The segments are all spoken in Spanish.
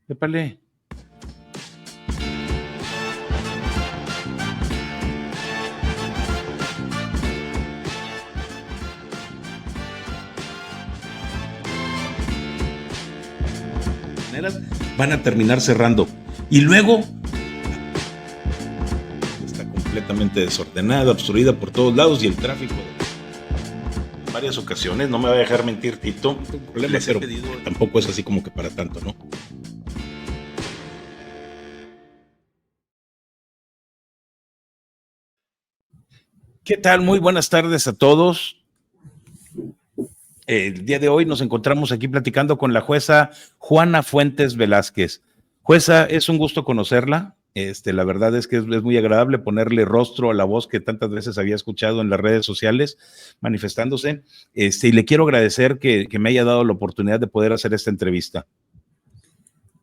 Épale. Van a terminar cerrando. Y luego está completamente desordenada, obstruida por todos lados y el tráfico. En varias ocasiones, no me va a dejar mentir Tito, problema cero, tampoco es así como que para tanto, ¿no? ¿Qué tal? Muy buenas tardes a todos. El día de hoy nos encontramos aquí platicando con la jueza Juana Fuentes Velázquez. Jueza, es un gusto conocerla. La verdad es que es muy agradable ponerle rostro a la voz que tantas veces había escuchado en las redes sociales manifestándose. Y le quiero agradecer que me haya dado la oportunidad de poder hacer esta entrevista.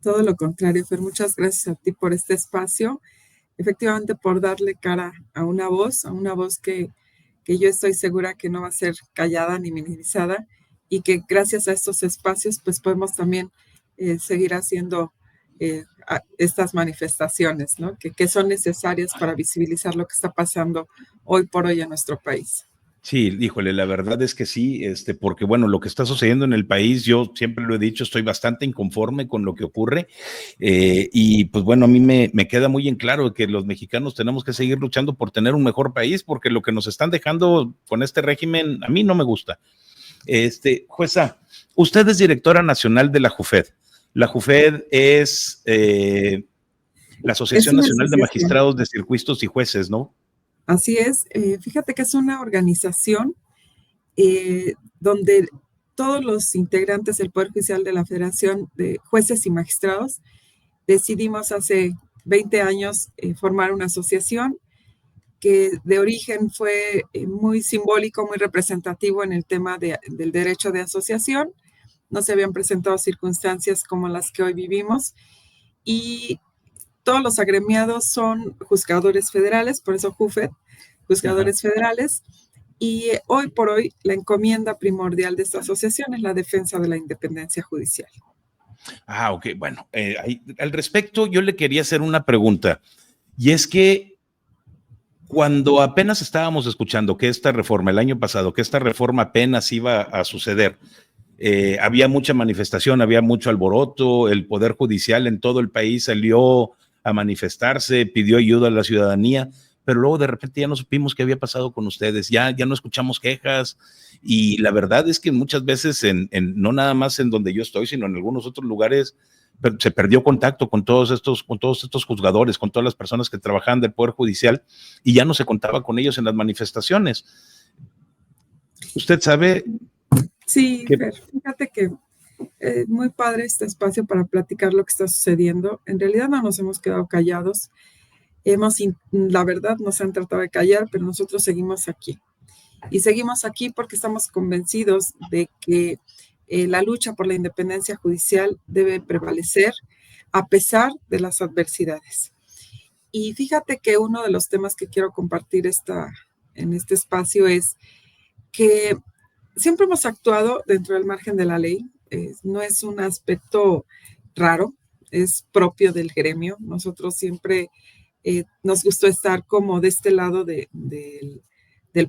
Todo lo contrario, Fer, muchas gracias a ti por este espacio, efectivamente por darle cara a una voz que yo estoy segura que no va a ser callada ni minimizada y que gracias a estos espacios pues podemos también seguir haciendo estas manifestaciones, ¿no? que son necesarias para visibilizar lo que está pasando hoy por hoy en nuestro país. Sí, híjole, la verdad es que sí, porque bueno, lo que está sucediendo en el país, yo siempre lo he dicho, estoy bastante inconforme con lo que ocurre y pues bueno, a mí me queda muy en claro que los mexicanos tenemos que seguir luchando por tener un mejor país, porque lo que nos están dejando con este régimen a mí no me gusta. Jueza, usted es directora nacional de la JUFED. La JUFED es la Asociación Nacional de Magistrados de Circuitos y Jueces, ¿no? Así es, fíjate que es una organización donde todos los integrantes del Poder Judicial de la Federación de Jueces y Magistrados decidimos hace 20 años formar una asociación que de origen fue muy simbólico, muy representativo en el tema del derecho de asociación. No se habían presentado circunstancias como las que hoy vivimos y todos los agremiados son juzgadores federales, por eso JUFED, juzgadores federales, y hoy por hoy la encomienda primordial de esta asociación es la defensa de la independencia judicial. Ah, ok, bueno, al respecto yo le quería hacer una pregunta, y es que cuando apenas estábamos escuchando que esta reforma, el año pasado, que esta reforma apenas iba a suceder, había mucha manifestación, había mucho alboroto, el Poder Judicial en todo el país salió a manifestarse, pidió ayuda a la ciudadanía, pero luego de repente ya no supimos qué había pasado con ustedes, ya no escuchamos quejas y la verdad es que muchas veces, no nada más en donde yo estoy, sino en algunos otros lugares, se perdió contacto con todos estos juzgadores, con todas las personas que trabajaban del Poder Judicial y ya no se contaba con ellos en las manifestaciones. ¿Usted sabe? Sí, Fer, fíjate que muy padre este espacio para platicar lo que está sucediendo. En realidad no nos hemos quedado callados. La verdad, nos han tratado de callar, pero nosotros seguimos aquí. Y seguimos aquí porque estamos convencidos de que la lucha por la independencia judicial debe prevalecer a pesar de las adversidades. Y fíjate que uno de los temas que quiero compartir en este espacio es que siempre hemos actuado dentro del margen de la ley. No es un aspecto raro, es propio del gremio. Nosotros siempre nos gustó estar como de este lado del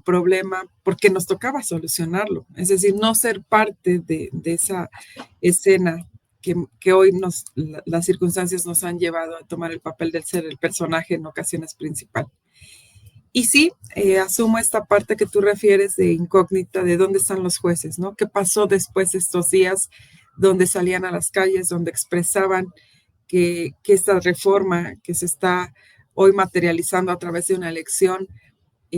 problema porque nos tocaba solucionarlo. Es decir, no ser parte de esa escena que hoy las circunstancias nos han llevado a tomar el papel del ser el personaje en ocasiones principal. Y sí, asumo esta parte que tú refieres de incógnita, de dónde están los jueces, ¿no? ¿Qué pasó después de estos días donde salían a las calles, donde expresaban que esta reforma que se está hoy materializando a través de una elección,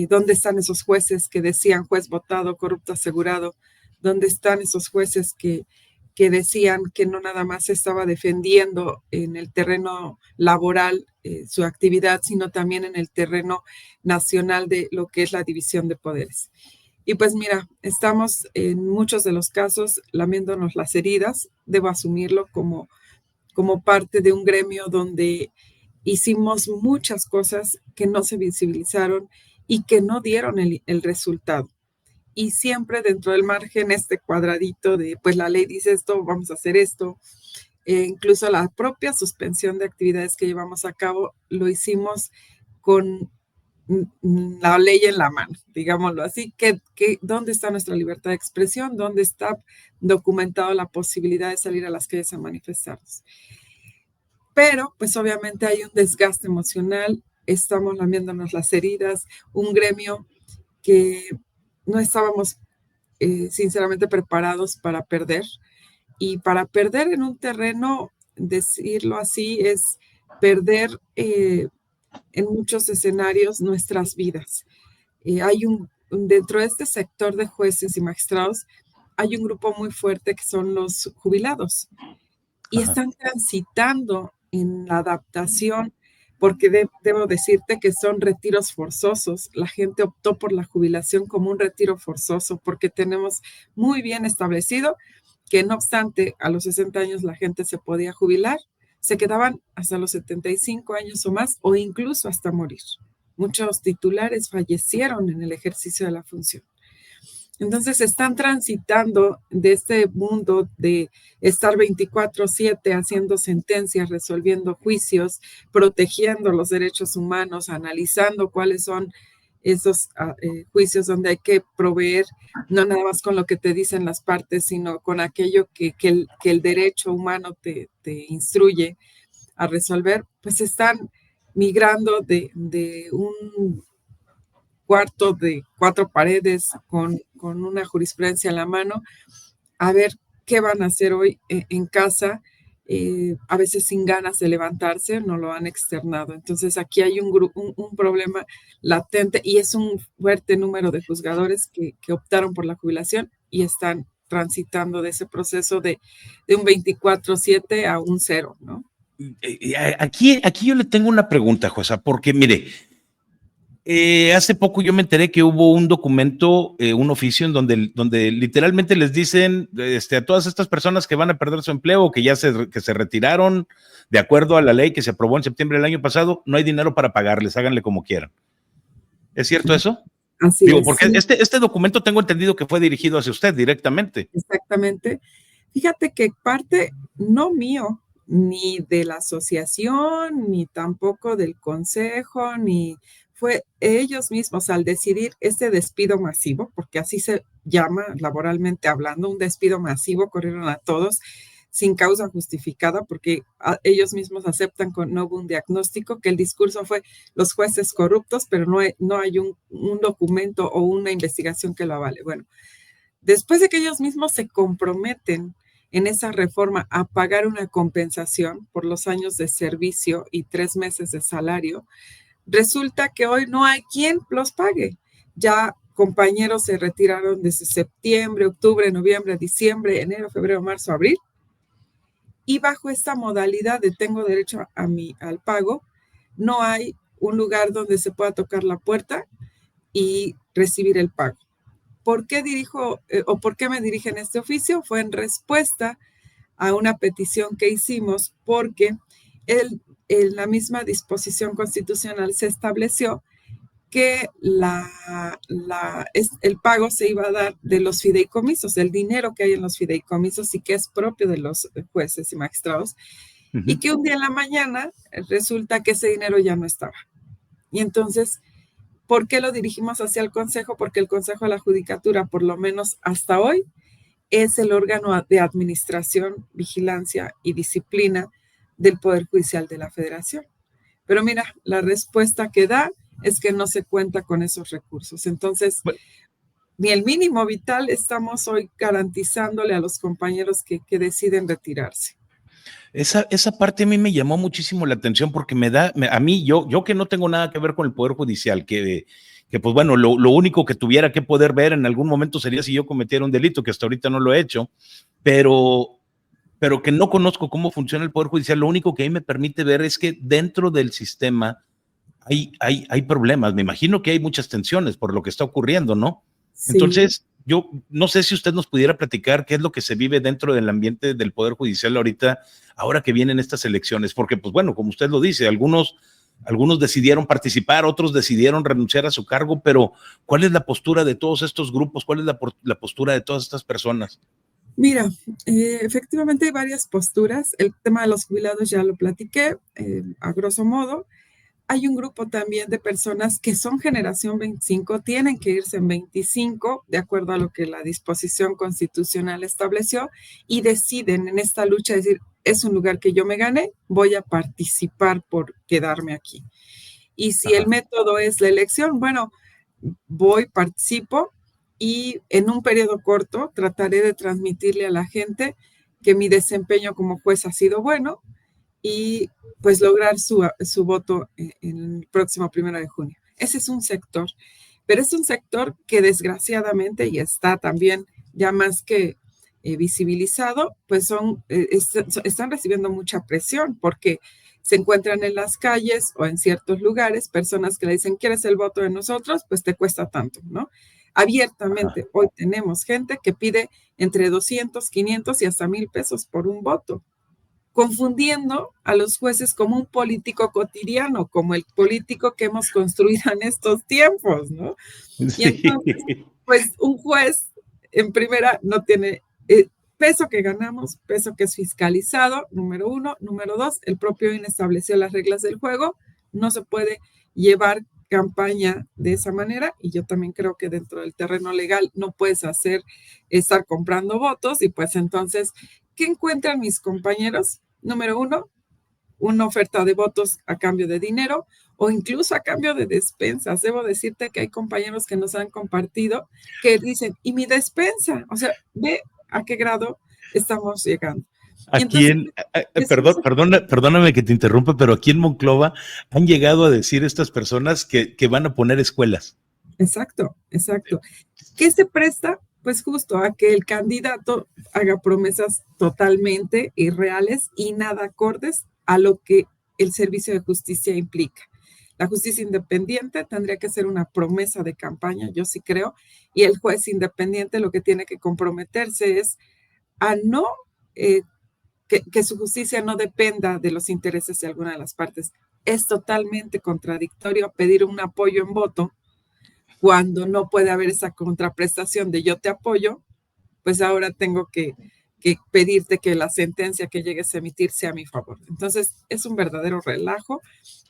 dónde están esos jueces que decían juez votado, corrupto asegurado? ¿Dónde están esos jueces que decían que no nada más se estaba defendiendo en el terreno laboral su actividad, sino también en el terreno nacional de lo que es la división de poderes? Y pues mira, estamos en muchos de los casos lamiéndonos las heridas, debo asumirlo como parte de un gremio donde hicimos muchas cosas que no se visibilizaron y que no dieron el resultado. Y siempre dentro del margen este cuadradito de, pues la ley dice esto, vamos a hacer esto. incluso la propia suspensión de actividades que llevamos a cabo lo hicimos con la ley en la mano, digámoslo así, ¿dónde está nuestra libertad de expresión? ¿Dónde está documentado la posibilidad de salir a las calles a manifestarnos? Pero, pues obviamente hay un desgaste emocional, estamos lamiéndonos las heridas, un gremio que no estábamos sinceramente preparados para perder, y para perder en un terreno, decirlo así, es perder en muchos escenarios nuestras vidas. Dentro de este sector de jueces y magistrados, hay un grupo muy fuerte que son los jubilados y están transitando en la adaptación, porque debo decirte que son retiros forzosos. La gente optó por la jubilación como un retiro forzoso porque tenemos muy bien establecido que no obstante a los 60 años la gente se podía jubilar, se quedaban hasta los 75 años o más, o incluso hasta morir. Muchos titulares fallecieron en el ejercicio de la función. Entonces están transitando de este mundo de estar 24/7 haciendo sentencias, resolviendo juicios, protegiendo los derechos humanos, analizando cuáles son esos juicios donde hay que proveer, no nada más con lo que te dicen las partes, sino con aquello que el derecho humano te instruye a resolver, pues están migrando de un cuarto de 4 paredes con una jurisprudencia en la mano, a ver qué van a hacer hoy en casa, a veces sin ganas de levantarse, no lo han externado. Entonces aquí hay un problema latente y es un fuerte número de juzgadores que optaron por la jubilación y están transitando de ese proceso de un 24/7 a un 0, ¿no? Aquí yo le tengo una pregunta, Josa, porque mire, hace poco yo me enteré que hubo un documento, un oficio en donde literalmente les dicen a todas estas personas que van a perder su empleo o que ya que se retiraron de acuerdo a la ley que se aprobó en septiembre del año pasado, no hay dinero para pagarles, háganle como quieran. ¿Es cierto eso? Así Digo, es. porque sí. este documento tengo entendido que fue dirigido hacia usted directamente. Exactamente. Fíjate que parte no mío, ni de la asociación, ni tampoco del consejo, ni fue ellos mismos al decidir este despido masivo, porque así se llama laboralmente hablando, un despido masivo, corrieron a todos sin causa justificada, porque ellos mismos aceptan que no hubo un diagnóstico, que el discurso fue los jueces corruptos, pero no hay un documento o una investigación que lo avale. Bueno, después de que ellos mismos se comprometen en esa reforma a pagar una compensación por los años de servicio y 3 meses de salario, resulta que hoy no hay quien los pague. Ya compañeros se retiraron desde septiembre, octubre, noviembre, diciembre, enero, febrero, marzo, abril. Y bajo esta modalidad de tengo derecho al pago, no hay un lugar donde se pueda tocar la puerta y recibir el pago. ¿Por qué por qué me dirigen este oficio? Fue en respuesta a una petición que hicimos porque en la misma disposición constitucional se estableció que el pago se iba a dar de los fideicomisos, del dinero que hay en los fideicomisos y que es propio de los jueces y magistrados, y que un día en la mañana resulta que ese dinero ya no estaba. Y entonces, ¿por qué lo dirigimos hacia el Consejo? Porque el Consejo de la Judicatura, por lo menos hasta hoy, es el órgano de administración, vigilancia y disciplina del Poder Judicial de la Federación. Pero mira, la respuesta que da es que no se cuenta con esos recursos. Entonces, ni el mínimo vital estamos hoy garantizándole a los compañeros que deciden retirarse. Esa parte a mí me llamó muchísimo la atención porque a mí, yo que no tengo nada que ver con el Poder Judicial, que pues bueno, lo único que tuviera que poder ver en algún momento sería si yo cometiera un delito, que hasta ahorita no lo he hecho, pero que no conozco cómo funciona el Poder Judicial. Lo único que ahí me permite ver es que dentro del sistema hay problemas. Me imagino que hay muchas tensiones por lo que está ocurriendo, ¿no? Sí. Entonces, yo no sé si usted nos pudiera platicar qué es lo que se vive dentro del ambiente del Poder Judicial ahora que vienen estas elecciones, porque pues bueno, como usted lo dice, algunos decidieron participar, otros decidieron renunciar a su cargo, pero ¿cuál es la postura de todos estos grupos? ¿Cuál es la postura de todas estas personas? Mira, efectivamente hay varias posturas. El tema de los jubilados ya lo platiqué, a grosso modo. Hay un grupo también de personas que son generación 25, tienen que irse en 25, de acuerdo a lo que la disposición constitucional estableció, y deciden en esta lucha decir, es un lugar que yo me gané, voy a participar por quedarme aquí. Y si el Ajá. método es la elección, bueno, voy, participo y en un periodo corto trataré de transmitirle a la gente que mi desempeño como juez ha sido bueno y pues lograr su voto en el próximo 1 de junio. Ese es un sector, pero es un sector que desgraciadamente y está también ya más que visibilizado, pues están recibiendo mucha presión porque se encuentran en las calles o en ciertos lugares personas que le dicen, ¿quieres el voto de nosotros? Pues te cuesta tanto, ¿no? Abiertamente, hoy tenemos gente que pide entre 200, 500 y hasta 1,000 pesos por un voto, confundiendo a los jueces como un político cotidiano, como el político que hemos construido en estos tiempos, ¿no? Y entonces, Sí. pues un juez en primera no tiene peso que ganamos, peso que es fiscalizado, número uno. Número dos, el propio INE estableció las reglas del juego, no se puede llevar campaña de esa manera y yo también creo que dentro del terreno legal no puedes estar comprando votos y pues entonces, ¿qué encuentran mis compañeros? Número uno, una oferta de votos a cambio de dinero o incluso a cambio de despensas. Debo decirte que hay compañeros que nos han compartido que dicen, ¿y mi despensa? O sea, ve a qué grado estamos llegando. Y Aquí entonces, perdóname que te interrumpa, pero aquí en Monclova han llegado a decir estas personas que van a poner escuelas. exacto, exacto. ¿Qué se presta? Pues justo a que el candidato haga promesas totalmente irreales y nada acordes a lo que el servicio de justicia implica. La justicia independiente tendría que ser una promesa de campaña, yo sí creo, y el juez independiente lo que tiene que comprometerse es a no, eh, que su justicia no dependa de los intereses de alguna de las partes. Es totalmente contradictorio pedir un apoyo en voto cuando no puede haber esa contraprestación de yo te apoyo, pues ahora tengo que pedirte que la sentencia que llegues a emitir sea a mi favor. Entonces, es un verdadero relajo,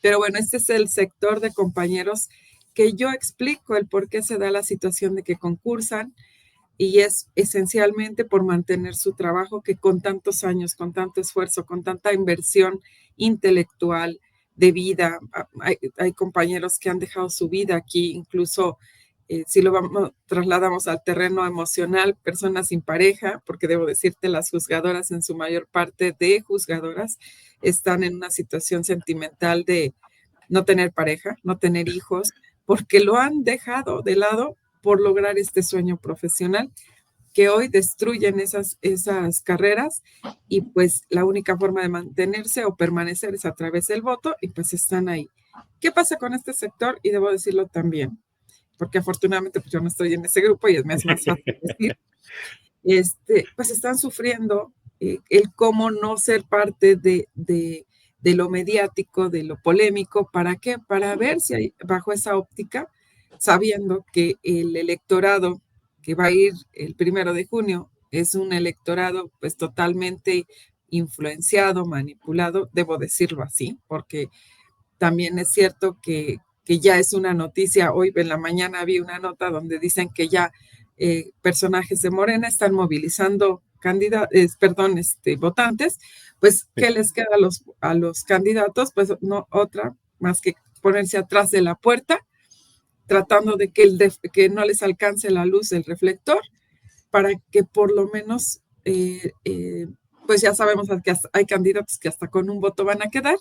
pero bueno, este es el sector de compañeros que yo explico el por qué se da la situación de que concursan y es esencialmente por mantener su trabajo que con tantos años, con tanto esfuerzo, con tanta inversión intelectual, de vida, hay compañeros que han dejado su vida aquí, incluso si lo trasladamos al terreno emocional, personas sin pareja, porque debo decirte, las juzgadoras en su mayor parte de juzgadoras están en una situación sentimental de no tener pareja, no tener hijos, porque lo han dejado de lado por lograr este sueño profesional que hoy destruyen esas carreras y pues la única forma de mantenerse o permanecer es a través del voto y pues están ahí. ¿Qué pasa con este sector? Y debo decirlo también, porque afortunadamente pues yo no estoy en ese grupo y me es más fácil decir, pues están sufriendo el cómo no ser parte de lo mediático, de lo polémico. ¿Para qué? Para ver si hay, bajo esa óptica, sabiendo que el electorado que va a ir el 1 de junio es un electorado pues totalmente influenciado, manipulado, debo decirlo así, porque también es cierto que ya es una noticia. Hoy en la mañana vi una nota donde dicen que ya personajes de Morena están movilizando votantes, pues, ¿qué les queda a los candidatos? Pues no otra más que ponerse atrás de la puerta, tratando de que no les alcance la luz del reflector, para que por lo menos, pues ya sabemos que hay candidatos que hasta con un voto van a quedar,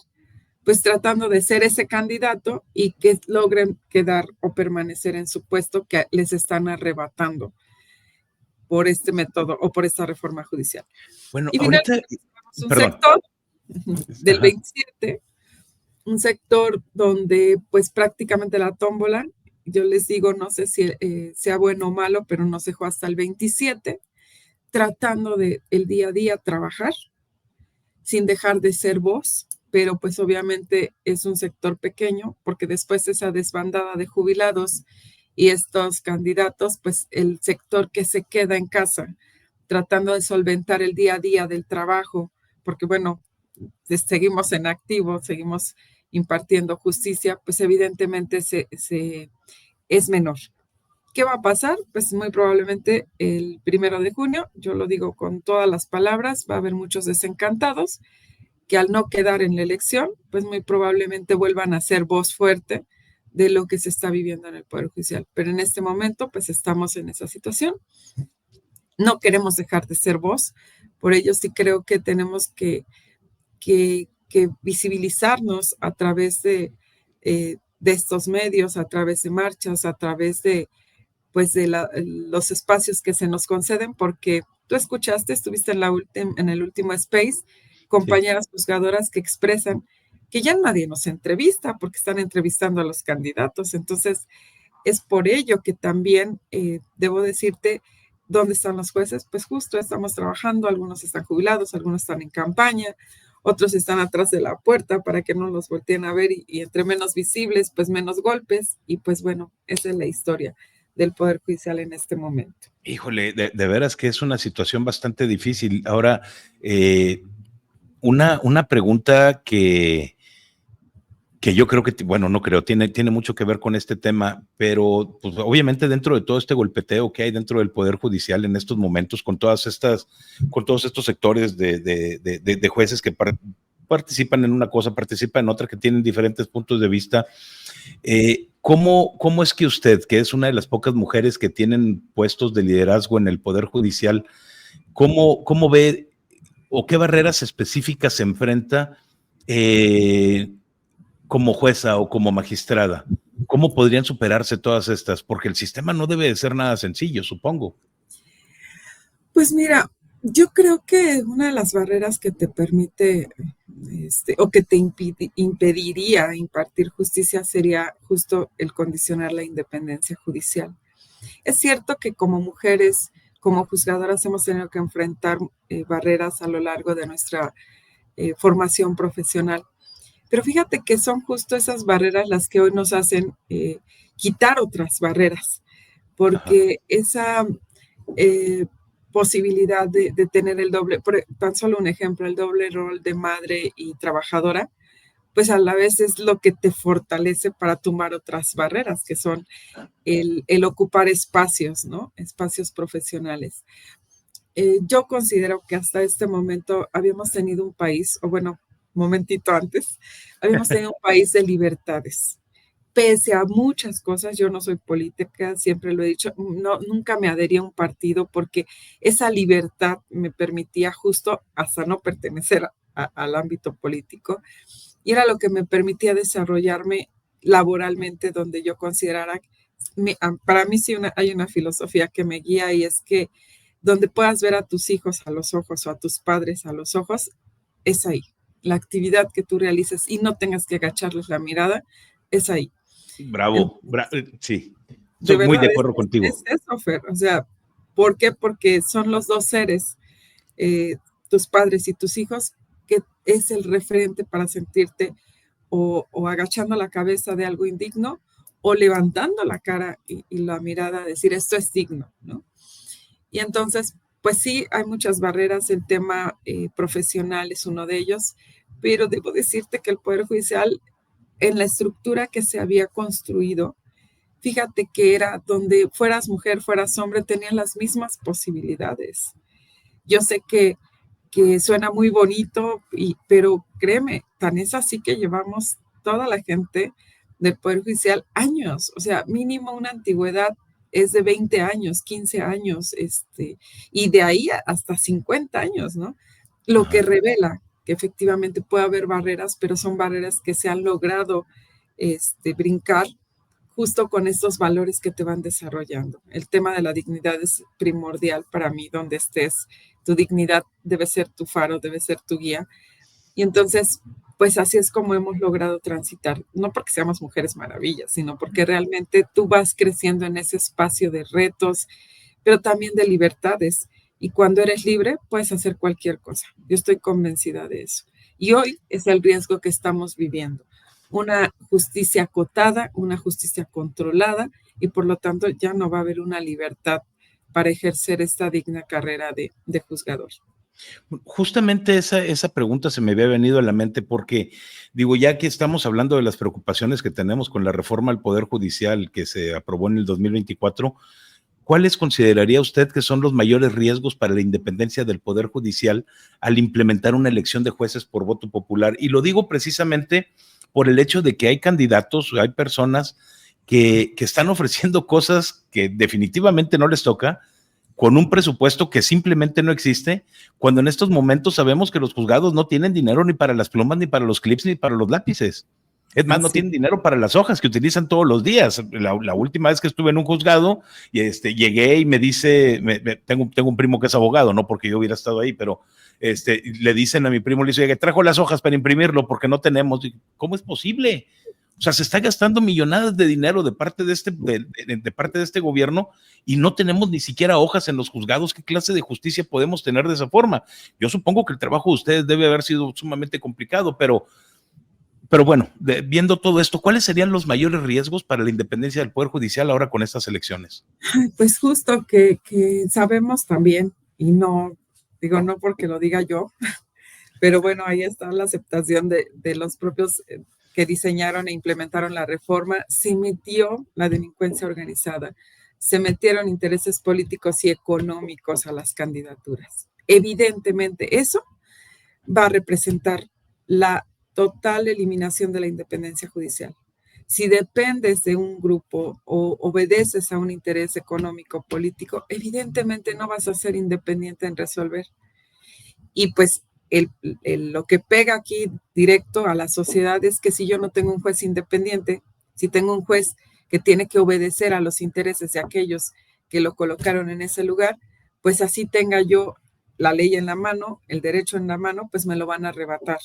pues tratando de ser ese candidato y que logren quedar o permanecer en su puesto que les están arrebatando por este método o por esta reforma judicial. Bueno, Y ahorita, finalmente tenemos un perdón. sector del Ajá. 27, un sector donde pues prácticamente la tómbola, yo les digo, no sé si sea bueno o malo, pero nos dejó hasta el 27, tratando de el día a día trabajar sin dejar de ser voz, pero pues obviamente es un sector pequeño porque después de esa desbandada de jubilados y estos candidatos, pues el sector que se queda en casa tratando de solventar el día a día del trabajo, porque bueno, seguimos en activo, seguimos impartiendo justicia, pues evidentemente es menor. ¿Qué va a pasar? Pues muy probablemente el 1 de junio, yo lo digo con todas las palabras, va a haber muchos desencantados que al no quedar en la elección, pues muy probablemente vuelvan a ser voz fuerte de lo que se está viviendo en el Poder Judicial. Pero en este momento, pues estamos en esa situación. No queremos dejar de ser voz, por ello sí creo que tenemos que visibilizarnos a través de estos medios, a través de marchas, a través de pues los espacios que se nos conceden, porque tú estuviste en el último space, compañeras Sí. juzgadoras que expresan que ya nadie nos entrevista porque están entrevistando a los candidatos. Entonces, es por ello que también debo decirte dónde están los jueces. Pues justo estamos trabajando, algunos están jubilados, algunos están en campaña, otros están atrás de la puerta para que no los volteen a ver y entre menos visibles, pues menos golpes. Y pues bueno, esa es la historia del Poder Judicial en este momento. Híjole, de veras que es una situación bastante difícil. Ahora, una pregunta que yo creo que, bueno, no creo, tiene mucho que ver con este tema, pero pues, obviamente dentro de todo este golpeteo que hay dentro del Poder Judicial en estos momentos, con todos estos sectores de jueces que participan en una cosa, participan en otra, que tienen diferentes puntos de vista, ¿cómo es que usted, que es una de las pocas mujeres que tienen puestos de liderazgo en el Poder Judicial, cómo ve o qué barreras específicas se enfrenta como jueza o como magistrada? ¿Cómo podrían superarse todas estas? Porque el sistema no debe de ser nada sencillo, supongo. Pues mira, yo creo que una de las barreras que te permite o que te impediría impartir justicia sería justo el condicionar la independencia judicial. Es cierto que como mujeres, como juzgadoras, hemos tenido que enfrentar barreras a lo largo de nuestra formación profesional. Pero fíjate que son justo esas barreras las que hoy nos hacen quitar otras barreras, Ajá. porque esa eh, posibilidad de tener el doble, tan solo un ejemplo, el doble rol de madre y trabajadora, pues a la vez es lo que te fortalece para tumbar otras barreras, que son el ocupar espacios, ¿no? Espacios profesionales. Yo considero que hasta este momento habíamos tenido un país, o bueno, un momentito antes, habíamos tenido un país de libertades. Pese a muchas cosas, yo no soy política, siempre lo he dicho, no, nunca me adherí a un partido porque esa libertad me permitía justo hasta no pertenecer al ámbito político y era lo que me permitía desarrollarme laboralmente donde yo considerara, para mí sí hay una filosofía que me guía y es que donde puedas ver a tus hijos a los ojos o a tus padres a los ojos, es ahí. La actividad que tú realices y no tengas que agacharles la mirada, es ahí. Bravo, Entonces, sí, de estoy muy verdad de acuerdo contigo. es eso, Fer. O sea, ¿por qué? Porque son los dos seres, eh, tus padres y tus hijos, que es el referente para sentirte o agachando la cabeza de algo indigno o levantando la cara y la mirada a decir esto es digno, ¿no? Y entonces, pues sí, hay muchas barreras, el tema profesional es uno de ellos, pero debo decirte que el Poder Judicial, en la estructura que se había construido, fíjate que era donde fueras mujer, fueras hombre, tenían las mismas posibilidades. Yo sé que suena muy bonito, pero créeme, tan es así que llevamos toda la gente del Poder Judicial años, o sea, mínimo una antigüedad es de 20 años, 15 años, y de ahí hasta 50 años, ¿no? Lo que Ajá. revela que efectivamente puede haber barreras, pero son barreras que se han logrado brincar justo con estos valores que te van desarrollando. El tema de la dignidad es primordial para mí, donde estés. Tu dignidad debe ser tu faro, debe ser tu guía. Y entonces, pues así es como hemos logrado transitar, no porque seamos mujeres maravillas, sino porque realmente tú vas creciendo en ese espacio de retos, pero también de libertades. Y cuando eres libre, puedes hacer cualquier cosa. Yo estoy convencida de eso. Y hoy es el riesgo que estamos viviendo. Una justicia acotada, una justicia controlada y por lo tanto ya no va a haber una libertad para ejercer esta digna carrera de juzgador. Justamente esa pregunta se me había venido a la mente porque, digo, ya que estamos hablando de las preocupaciones que tenemos con la reforma al Poder Judicial que se aprobó en el 2024, ¿cuáles consideraría usted que son los mayores riesgos para la independencia del Poder Judicial al implementar una elección de jueces por voto popular? Y lo digo precisamente por el hecho de que hay candidatos, hay personas que están ofreciendo cosas que definitivamente no les toca, con un presupuesto que simplemente no existe, cuando en estos momentos sabemos que los juzgados no tienen dinero ni para las plumas, ni para los clips, ni para los lápices. Es más, no tienen dinero para las hojas que utilizan todos los días. La última vez que estuve en un juzgado, llegué y me dice, tengo un primo que es abogado, no porque yo hubiera estado ahí, pero le dicen a mi primo, le dice, trajo las hojas para imprimirlo porque no tenemos. ¿Cómo es posible? O sea, se está gastando millonadas de dinero de parte de parte de este gobierno y no tenemos ni siquiera hojas en los juzgados. ¿Qué clase de justicia podemos tener de esa forma? Yo supongo que el trabajo de ustedes debe haber sido sumamente complicado, pero bueno, viendo todo esto, ¿cuáles serían los mayores riesgos para la independencia del Poder Judicial ahora con estas elecciones? Pues justo que sabemos también, y no digo no porque lo diga yo, pero bueno, ahí está la aceptación de los propios que diseñaron e implementaron la reforma. Se metió la delincuencia organizada, se metieron intereses políticos y económicos a las candidaturas. Evidentemente, eso va a representar la total eliminación de la independencia judicial. Si dependes de un grupo o obedeces a un interés económico político, evidentemente no vas a ser independiente en resolver. Y pues lo que pega aquí directo a la sociedad es que si yo no tengo un juez independiente, si tengo un juez que tiene que obedecer a los intereses de aquellos que lo colocaron en ese lugar, pues así tenga yo la ley en la mano, el derecho en la mano, pues me lo van a arrebatar.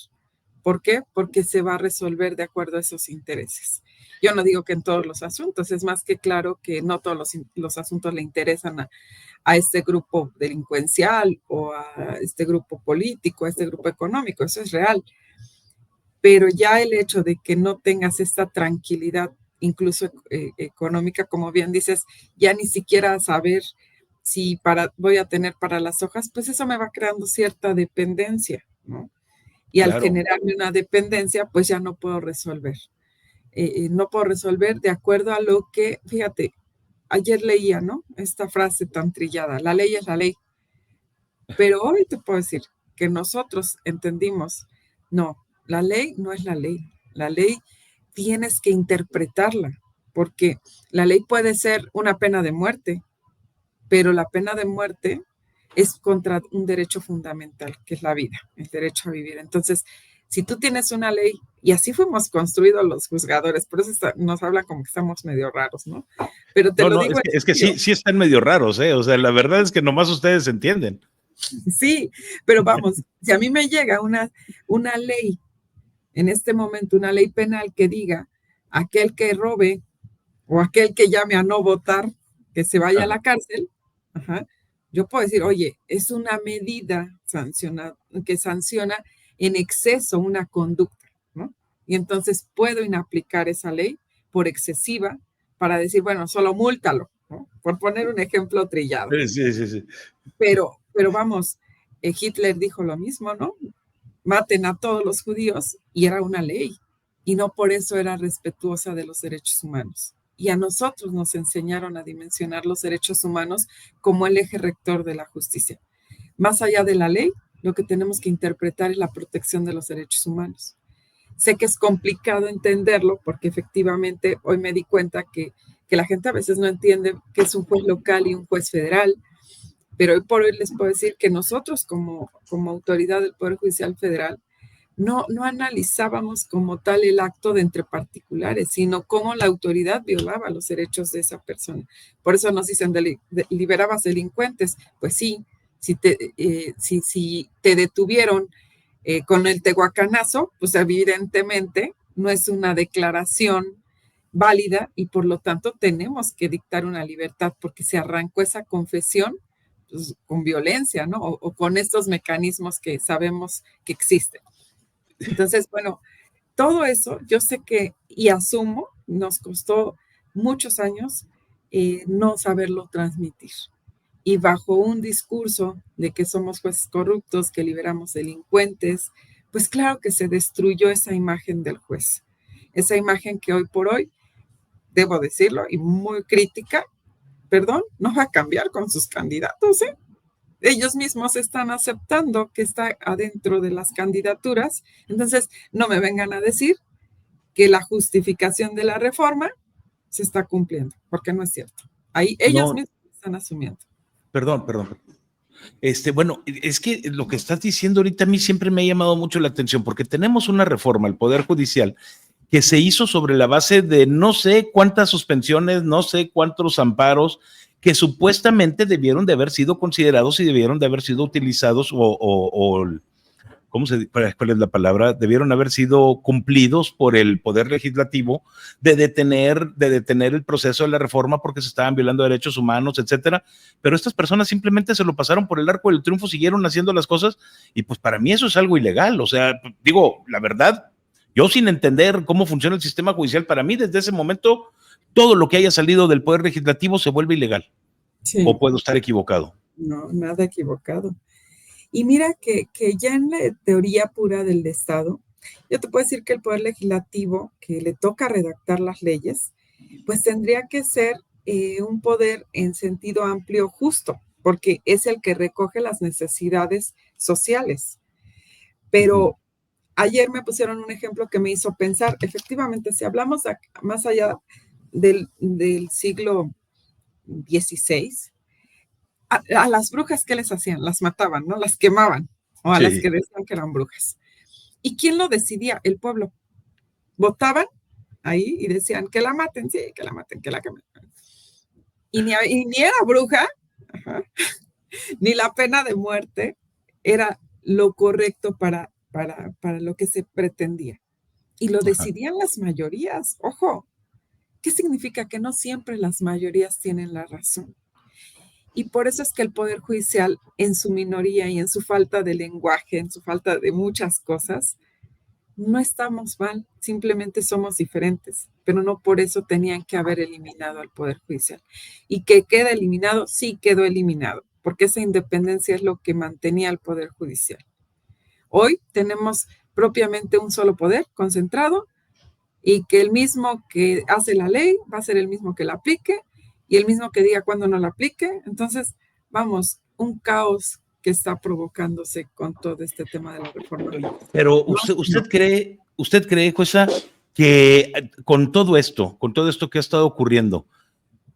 ¿Por qué? Porque se va a resolver de acuerdo a esos intereses. Yo no digo que en todos los asuntos, es más que claro que no todos los asuntos le interesan a este grupo delincuencial o a este grupo político, a este grupo económico, eso es real. Pero ya el hecho de que no tengas esta tranquilidad, incluso económica, como bien dices, ya ni siquiera saber si voy a tener para las hojas, pues eso me va creando cierta dependencia, ¿no? Y al generarme una dependencia, pues ya no puedo resolver. No puedo resolver de acuerdo a lo que, fíjate, ayer leía, ¿no? Esta frase tan trillada, la ley es la ley. Pero hoy te puedo decir que nosotros entendimos, no, la ley no es la ley. La ley tienes que interpretarla, porque la ley puede ser una pena de muerte, pero la pena de muerte es contra un derecho fundamental, que es la vida, el derecho a vivir. Entonces, si tú tienes una ley, y así fuimos construidos los juzgadores, por eso nos hablan como que estamos medio raros, ¿no? Pero te lo digo. Es que sí están medio raros, ¿eh? O sea, la verdad es que nomás ustedes entienden. Sí, pero vamos, si a mí me llega una ley, en este momento, una ley penal que diga, aquel que robe o aquel que llame a no votar, que se vaya a la cárcel, yo puedo decir, oye, es una medida que sanciona en exceso una conducta, ¿no? Y entonces puedo inaplicar esa ley por excesiva para decir, bueno, solo múltalo, ¿no? Por poner un ejemplo trillado. Sí. Pero vamos, Hitler dijo lo mismo, ¿no? Maten a todos los judíos, y era una ley, y no por eso era respetuosa de los derechos humanos. Y a nosotros nos enseñaron a dimensionar los derechos humanos como el eje rector de la justicia. Más allá de la ley, lo que tenemos que interpretar es la protección de los derechos humanos. Sé que es complicado entenderlo porque efectivamente hoy me di cuenta que la gente a veces no entiende qué es un juez local y un juez federal, pero hoy por hoy les puedo decir que nosotros como autoridad del Poder Judicial Federal no analizábamos como tal el acto de entre particulares, sino cómo la autoridad violaba los derechos de esa persona. Por eso nos dicen, liberabas delincuentes. Pues sí, si te detuvieron con el tehuacanazo, pues evidentemente no es una declaración válida y por lo tanto tenemos que dictar una libertad porque se arrancó esa confesión pues, con violencia, ¿no? O con estos mecanismos que sabemos que existen. Entonces, bueno, todo eso yo sé que y asumo, nos costó muchos años no saberlo transmitir. y bajo un discurso de que somos jueces corruptos, que liberamos delincuentes, pues claro que se destruyó esa imagen del juez. Esa imagen que hoy por hoy, debo decirlo, y muy crítica, perdón, no va a cambiar con sus candidatos, ¿eh? Ellos mismos están aceptando que está adentro de las candidaturas, entonces no me vengan a decir que la justificación de la reforma se está cumpliendo, porque no es cierto. Ahí ellos No, mismos están asumiendo. perdón. Bueno, es que lo que estás diciendo ahorita a mí siempre me ha llamado mucho la atención, porque tenemos una reforma al Poder Judicial que se hizo sobre la base de no sé cuántas suspensiones, no sé cuántos amparos, que supuestamente debieron de haber sido considerados y debieron de haber sido utilizados o ¿cómo se, cuál es la palabra? Debieron haber sido cumplidos por el Poder Legislativo de detener el proceso de la reforma porque se estaban violando derechos humanos, etcétera. Pero estas personas simplemente se lo pasaron por el arco del triunfo, siguieron haciendo las cosas y pues para mí eso es algo ilegal. O sea, digo, la verdad, yo sin entender cómo funciona el sistema judicial, para mí desde ese momento todo lo que haya salido del Poder Legislativo se vuelve ilegal. Sí, ¿O puedo estar equivocado? no, nada equivocado. Y mira que ya en la teoría pura del Estado, yo te puedo decir que el Poder Legislativo, que le toca redactar las leyes, pues tendría que ser un poder en sentido amplio justo, porque es el que recoge las necesidades sociales. Pero ayer me pusieron un ejemplo que me hizo pensar, efectivamente, si hablamos más allá del siglo XVI, a las brujas, ¿qué les hacían? Las mataban, ¿no? Las quemaban, o a las Sí. que decían que eran brujas. ¿Y quién lo decidía? El pueblo. Votaban ahí y decían que la maten, sí, que la maten, que la quemen. Y ni era bruja, ajá, ni la pena de muerte era lo correcto para lo que se pretendía. Y lo Ajá. decidían las mayorías. Ojo, ¿qué significa? Que no siempre las mayorías tienen la razón. Y por eso es que el Poder Judicial, en su minoría y en su falta de lenguaje, en su falta de muchas cosas, no estamos mal, simplemente somos diferentes, pero no por eso tenían que haber eliminado al Poder Judicial. Y que queda eliminado, sí quedó eliminado, porque esa independencia es lo que mantenía al Poder Judicial. Hoy tenemos propiamente un solo poder concentrado y que el mismo que hace la ley va a ser el mismo que la aplique y el mismo que diga cuándo no la aplique. Entonces, vamos, un caos que está provocándose con todo este tema de la reforma. Pero No, no. usted cree, jueza, que con todo esto que ha estado ocurriendo,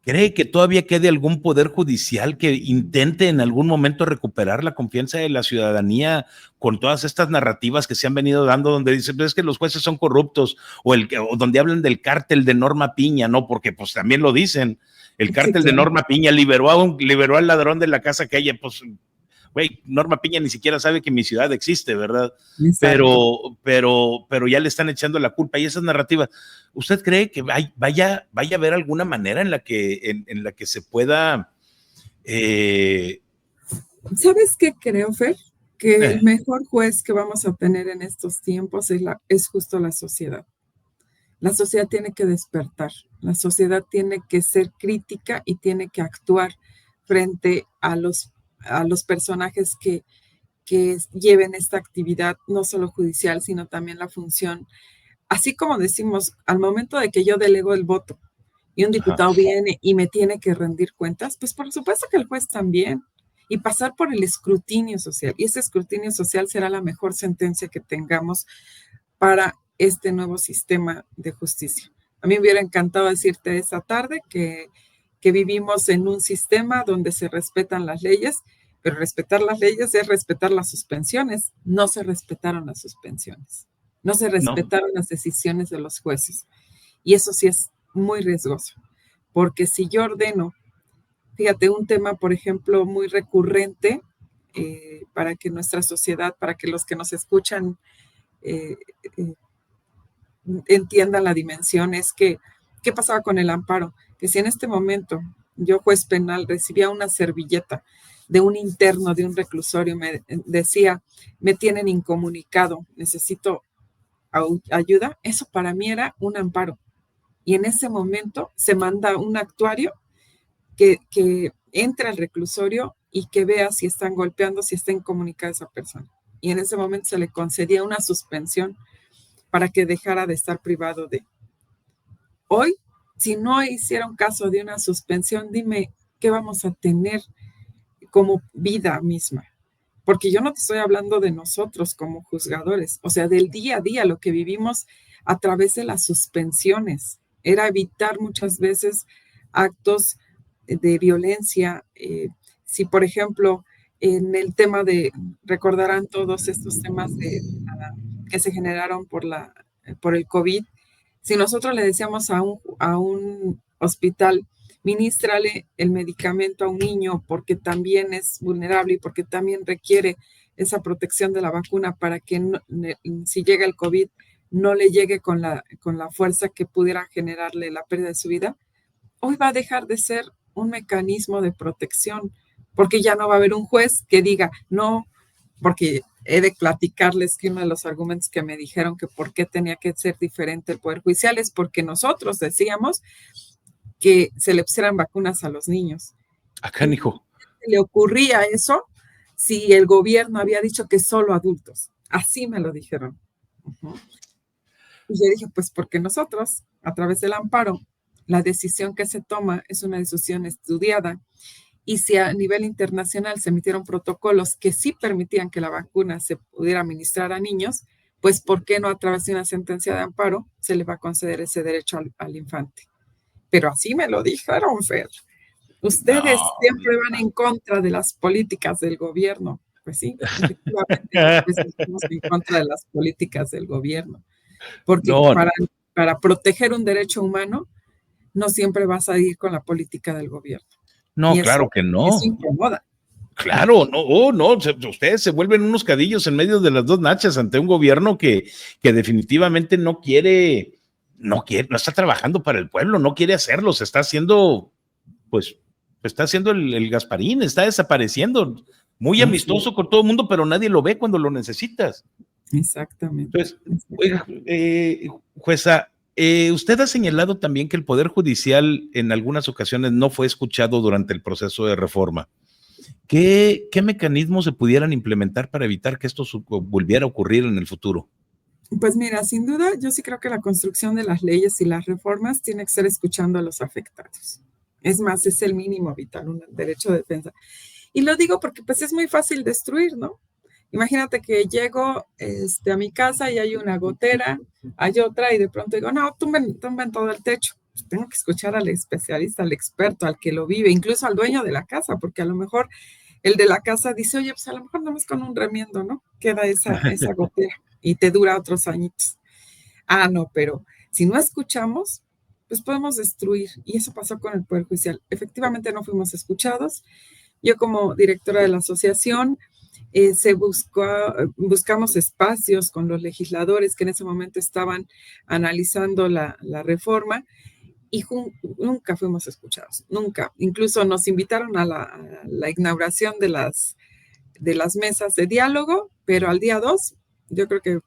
¿cree que todavía quede algún poder judicial que intente en algún momento recuperar la confianza de la ciudadanía con todas estas narrativas que se han venido dando, donde dicen es que los jueces son corruptos, o donde hablan del cártel de Norma Piña, ¿no? Porque pues también lo dicen, el Sí, cártel de claro. Norma Piña liberó al ladrón de la casa que ella, pues, güey, Norma Piña ni siquiera sabe que mi ciudad existe, ¿verdad? Exacto. Pero ya le están echando la culpa y esas narrativas. ¿Usted cree que vaya a haber alguna manera en la que se pueda... ¿Sabes qué creo, Fer? Que el eh, mejor juez que vamos a tener en estos tiempos es justo la sociedad. La sociedad tiene que despertar, la sociedad tiene que ser crítica y tiene que actuar frente a los personajes que lleven esta actividad, no solo judicial, sino también la función. Así como decimos, al momento de que yo delego el voto y un ajá, diputado viene y me tiene que rendir cuentas, pues por supuesto que el juez también. Y pasar por el escrutinio social. Y ese escrutinio social será la mejor sentencia que tengamos para este nuevo sistema de justicia. A mí me hubiera encantado decirte esta tarde que vivimos en un sistema donde se respetan las leyes, pero respetar las leyes es respetar las suspensiones. No se respetaron las suspensiones, no se no, respetaron las decisiones de los jueces. Y eso sí es muy riesgoso, porque si yo ordeno, fíjate, un tema, por ejemplo, muy recurrente para que nuestra sociedad, para que los que nos escuchan eh, eh, entiendan la dimensión, es que, ¿qué pasaba con el amparo? Que si en este momento yo, juez penal, recibía una servilleta de un interno de un reclusorio, me decía, me tienen incomunicado, necesito ayuda, eso para mí era un amparo. Y en ese momento se manda un actuario que entre al reclusorio y que vea si están golpeando, si está incomunicada esa persona. Y en ese momento se le concedía una suspensión para que dejara de estar privado de. Hoy, si no hicieron caso de una suspensión, dime qué vamos a tener como vida misma. Porque yo no te estoy hablando de nosotros como juzgadores, o sea, del día a día, lo que vivimos a través de las suspensiones. Era evitar muchas veces actos de violencia. Si, por ejemplo, en el tema de, recordarán todos estos temas que se generaron por el COVID, si nosotros le decíamos a un hospital, ministrale el medicamento a un niño porque también es vulnerable y porque también requiere esa protección de la vacuna para que no, si llega el COVID no le llegue con la fuerza que pudiera generarle la pérdida de su vida, hoy va a dejar de ser un mecanismo de protección porque ya no va a haber un juez que diga no, porque he de platicarles que uno de los argumentos que me dijeron que por qué tenía que ser diferente el Poder Judicial es porque nosotros decíamos que se le pusieran vacunas a los niños. Acá, hijo. ¿Le ocurría eso si el gobierno había dicho que solo adultos? Así me lo dijeron. Y yo dije, pues porque nosotros, a través del amparo, la decisión que se toma es una decisión estudiada. Y si a nivel internacional se emitieron protocolos que sí permitían que la vacuna se pudiera administrar a niños, pues ¿por qué no a través de una sentencia de amparo se le va a conceder ese derecho al infante? Pero así me lo dijeron, Fer. Ustedes siempre van en contra de las políticas del gobierno. Pues sí, efectivamente, pues estamos en contra de las políticas del gobierno. Porque para proteger un derecho humano, no siempre vas a ir con la política del gobierno. No, y claro que no. Eso incomoda. Claro, no, ustedes se vuelven unos cadillos en medio de las dos nachas ante un gobierno que definitivamente no está trabajando para el pueblo, no quiere hacerlo, se está haciendo, pues, está haciendo el Gasparín, está desapareciendo, muy amistoso con todo el mundo, pero nadie lo ve cuando lo necesitas. Exactamente. Entonces, oiga, jueza, usted ha señalado también que el Poder Judicial en algunas ocasiones no fue escuchado durante el proceso de reforma. ¿Qué mecanismos se pudieran implementar para evitar que esto volviera a ocurrir en el futuro? Pues mira, sin duda, yo sí creo que la construcción de las leyes y las reformas tiene que ser escuchando a los afectados. Es más, es el mínimo vital, un derecho de defensa. Y lo digo porque pues es muy fácil destruir, ¿no? Imagínate que llego a mi casa y hay una gotera, hay otra y de pronto digo, no, tumben todo el techo. Pues tengo que escuchar al especialista, al experto, al que lo vive, incluso al dueño de la casa, porque a lo mejor el de la casa dice, oye, pues a lo mejor nomás con un remiendo, ¿no? Queda esa gotera y te dura otros añitos. Ah, no, pero si no escuchamos, pues podemos destruir. Y eso pasó con el Poder Judicial. Efectivamente no fuimos escuchados. Yo como directora de la asociación, buscamos espacios con los legisladores que en ese momento estaban analizando la reforma y nunca fuimos escuchados, nunca. Incluso nos invitaron a la inauguración de las mesas de diálogo, pero al día 2, yo creo que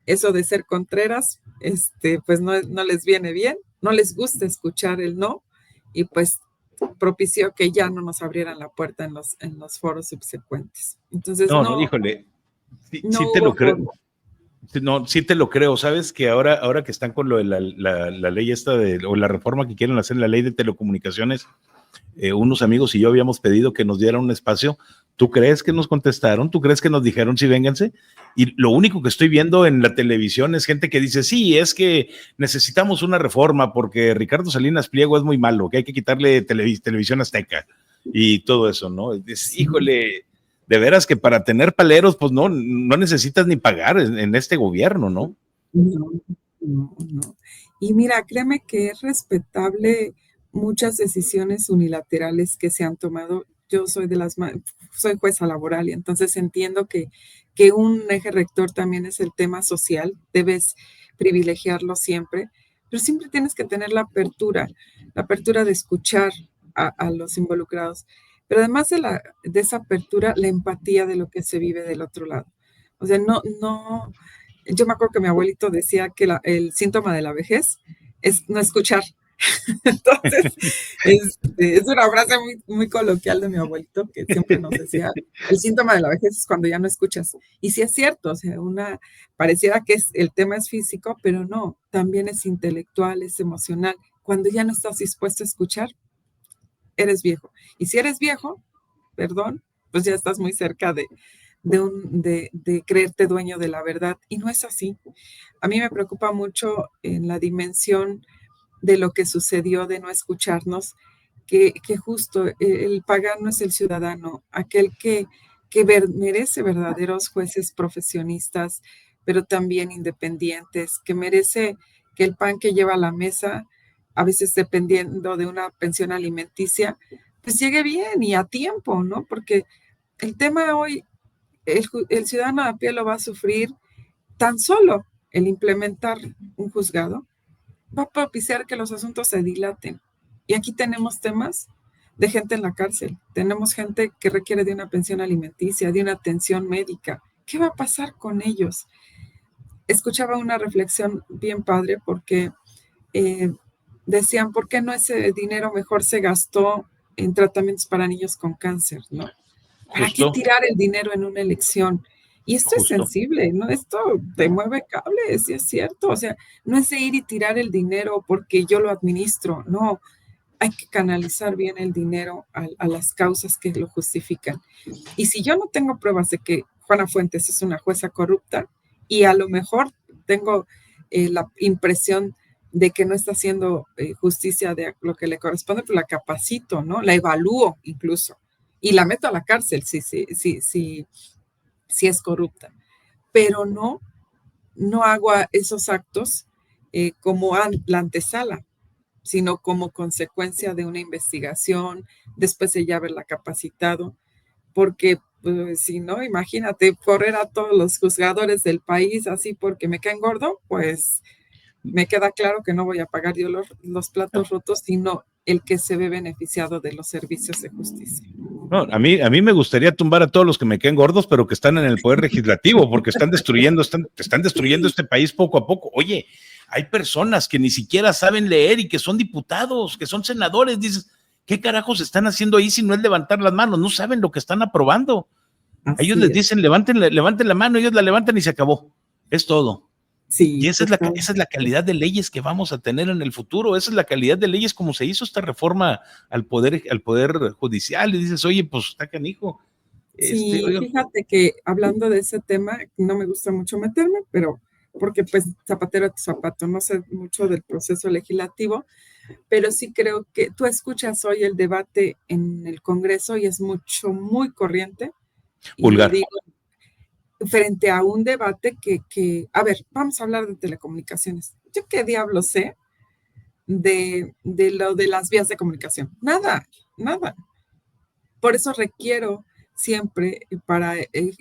eso de ser contreras, pues no les viene bien, no les gusta escuchar el no, y pues propició que ya no nos abrieran la puerta en los foros subsecuentes. Entonces, no, híjole, sí te lo creo. No, sí te lo creo. Sabes que ahora que están con lo de la ley esta o la reforma que quieren hacer en la ley de telecomunicaciones, unos amigos y yo habíamos pedido que nos dieran un espacio. ¿Tú crees que nos contestaron? ¿Tú crees que nos dijeron sí, vénganse? Y lo único que estoy viendo en la televisión es gente que dice, sí, es que necesitamos una reforma porque Ricardo Salinas Pliego es muy malo, que hay que quitarle televisión azteca y todo eso, ¿no? Híjole, de veras que para tener paleros, pues no necesitas ni pagar en este gobierno, ¿no? No. Y mira, créeme que es respetable muchas decisiones unilaterales que se han tomado. Yo soy soy jueza laboral y entonces entiendo que un eje rector también es el tema social, debes privilegiarlo siempre, pero siempre tienes que tener la apertura de escuchar a los involucrados, pero además de esa apertura, la empatía de lo que se vive del otro lado. O sea, yo me acuerdo que mi abuelito decía que el síntoma de la vejez es no escuchar, Entonces, es una frase muy, muy coloquial de mi abuelito que siempre nos decía, el síntoma de la vejez es cuando ya no escuchas. Y sí es cierto, o sea, pareciera que el tema es físico, pero no, también es intelectual, es emocional. Cuando ya no estás dispuesto a escuchar, eres viejo. Y si eres viejo, perdón, pues ya estás muy cerca de creerte dueño de la verdad. Y no es así. A mí me preocupa mucho en la dimensión de lo que sucedió, de no escucharnos, que justo el pagano es el ciudadano, aquel que merece verdaderos jueces profesionistas, pero también independientes, que merece que el pan que lleva a la mesa, a veces dependiendo de una pensión alimenticia, pues llegue bien y a tiempo, ¿no? Porque el tema hoy, el ciudadano a pie lo va a sufrir tan solo el implementar un juzgado va a propiciar que los asuntos se dilaten. Y aquí tenemos temas de gente en la cárcel, tenemos gente que requiere de una pensión alimenticia, de una atención médica. ¿Qué va a pasar con ellos? Escuchaba una reflexión bien padre porque eh, decían, ¿por qué no ese dinero mejor se gastó en tratamientos para niños con cáncer, ¿no? ¿Para qué Justo, tirar el dinero en una elección? Y esto es justo. sensible, ¿no? Esto te mueve cables, sí es cierto. O sea, no es de ir y tirar el dinero porque yo lo administro, no. Hay que canalizar bien el dinero a las causas que lo justifican. Y si yo no tengo pruebas de que Juana Fuentes es una jueza corrupta y a lo mejor tengo la impresión de que no está haciendo justicia de lo que le corresponde, pues la capacito, ¿no? La evalúo incluso y la meto a la cárcel si es corrupta. Pero no hago esos actos como la antesala, sino como consecuencia de una investigación, después de ya haberla capacitado, porque pues, si no, imagínate correr a todos los juzgadores del país así porque me caen gordo, pues me queda claro que no voy a pagar yo los platos rotos, sino el que se ve beneficiado de los servicios de justicia. No, a mí me gustaría tumbar a todos los que me queden gordos, pero que están en el poder legislativo, porque están destruyendo este país poco a poco. Oye, hay personas que ni siquiera saben leer y que son diputados, que son senadores. Dices, ¿qué carajos están haciendo ahí si no es levantar las manos? No saben lo que están aprobando. A ellos Así les es. dicen, levanten la mano, ellos la levantan y se acabó. Es todo. Y Sí, total. esa es la calidad de leyes que vamos a tener en el futuro. Esa es la calidad de leyes como se hizo esta reforma al poder judicial. Y dices, oye, pues está canijo. Sí, Oiga, fíjate que hablando de ese tema, no me gusta mucho meterme, pero porque pues zapatero a tu zapato, no sé mucho del proceso legislativo, pero sí creo que tú escuchas hoy el debate en el Congreso y es muy corriente, y lo vulgar. digo frente a un debate a ver, vamos a hablar de telecomunicaciones. ¿Yo qué diablo sé de lo de las vías de comunicación? Nada, nada. Por eso requiero siempre para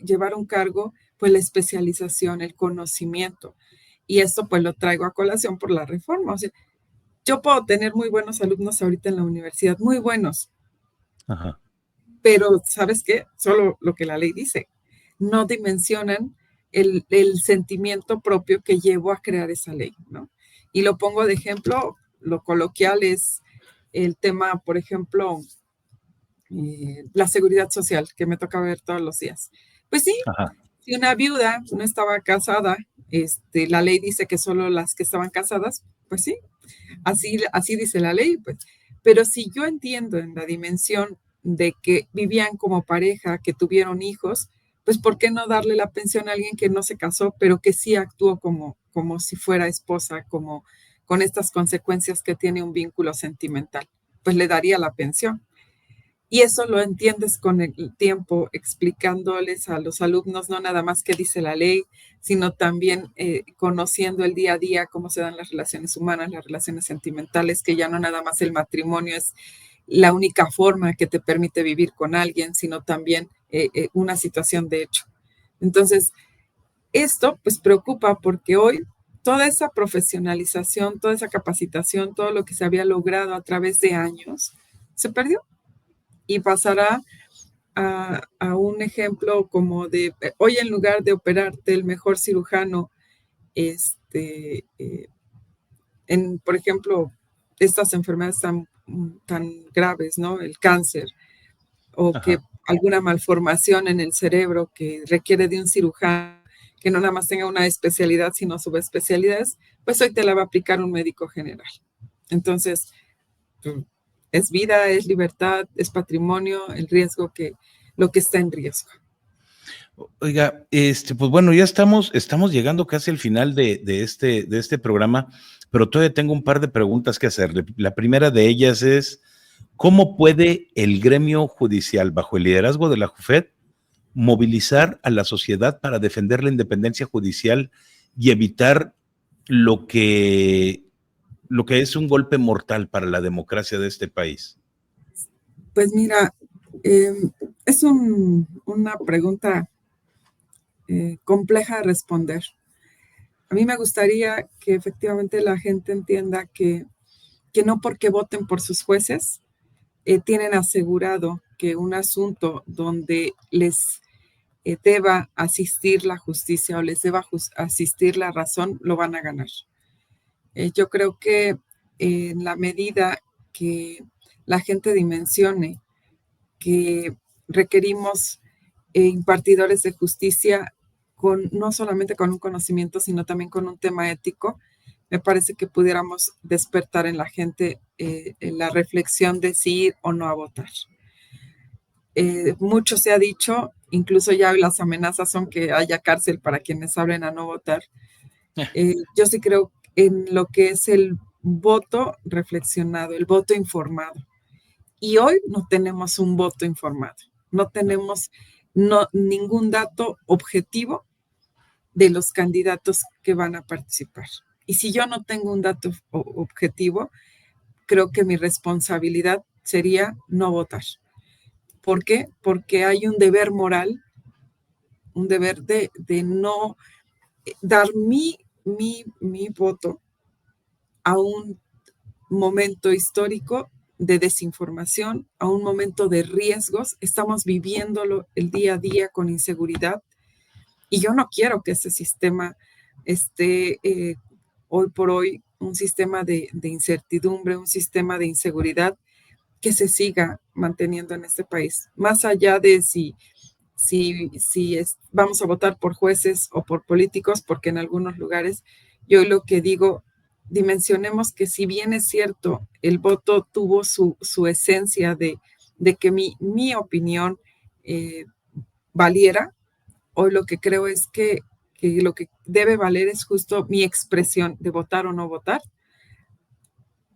llevar un cargo, pues la especialización, el conocimiento. Y esto pues lo traigo a colación por la reforma. O sea, yo puedo tener muy buenos alumnos ahorita en la universidad, muy buenos, Ajá. pero ¿sabes qué? Solo lo que la ley dice. No dimensionan el sentimiento propio que llevó a crear esa ley, ¿no? Y lo pongo de ejemplo, lo coloquial es el tema, por ejemplo, la seguridad social que me toca ver todos los días. Pues sí, Ajá. si una viuda no estaba casada, la ley dice que solo las que estaban casadas, pues sí, así dice la ley, pues. Pero si yo entiendo en la dimensión de que vivían como pareja, que tuvieron hijos, pues ¿por qué no darle la pensión a alguien que no se casó, pero que sí actuó como si fuera esposa, como con estas consecuencias que tiene un vínculo sentimental? Pues le daría la pensión. Y eso lo entiendes con el tiempo, explicándoles a los alumnos no nada más qué dice la ley, sino también conociendo el día a día cómo se dan las relaciones humanas, las relaciones sentimentales, que ya no nada más el matrimonio es la única forma que te permite vivir con alguien, sino también una situación de hecho. Entonces, esto pues preocupa porque hoy toda esa profesionalización, toda esa capacitación, todo lo que se había logrado a través de años, se perdió y pasará a un ejemplo como de hoy en lugar de operarte el mejor cirujano, por ejemplo, estas enfermedades tan graves, ¿no? El cáncer, o que Ajá. alguna malformación en el cerebro que requiere de un cirujano que no nada más tenga una especialidad, sino subespecialidades, pues hoy te la va a aplicar un médico general. Entonces, es vida, es libertad, es patrimonio, el riesgo lo que está en riesgo. Oiga, pues bueno, ya estamos llegando casi al final de este programa, pero todavía tengo un par de preguntas que hacerle. La primera de ellas es, ¿cómo puede el gremio judicial, bajo el liderazgo de la JUFED, movilizar a la sociedad para defender la independencia judicial y evitar lo que, lo que es un golpe mortal para la democracia de este país? Pues mira, es una pregunta compleja de responder. A mí me gustaría que efectivamente la gente entienda que no porque voten por sus jueces tienen asegurado que un asunto donde les deba asistir la justicia o les deba asistir la razón, lo van a ganar. Yo creo que en la medida que la gente dimensione que requerimos impartidores de justicia no solamente con un conocimiento, sino también con un tema ético, me parece que pudiéramos despertar en la gente en la reflexión de si ir o no a votar. Mucho se ha dicho, incluso ya las amenazas son que haya cárcel para quienes hablen a no votar. Yo sí creo en lo que es el voto reflexionado, el voto informado. Y hoy no tenemos un voto informado, no tenemos ningún dato objetivo de los candidatos que van a participar. Y si yo no tengo un dato objetivo, creo que mi responsabilidad sería no votar. ¿Por qué? Porque hay un deber moral, un deber de no dar mi voto a un momento histórico de desinformación, a un momento de riesgos. Estamos viviéndolo el día a día con inseguridad y yo no quiero que ese sistema esté hoy por hoy un sistema de incertidumbre, un sistema de inseguridad que se siga manteniendo en este país. Más allá de si vamos a votar por jueces o por políticos, porque en algunos lugares yo lo que digo, dimensionemos que si bien es cierto, el voto tuvo su esencia de que mi opinión valiera, hoy lo que creo es que lo que debe valer es justo mi expresión de votar o no votar,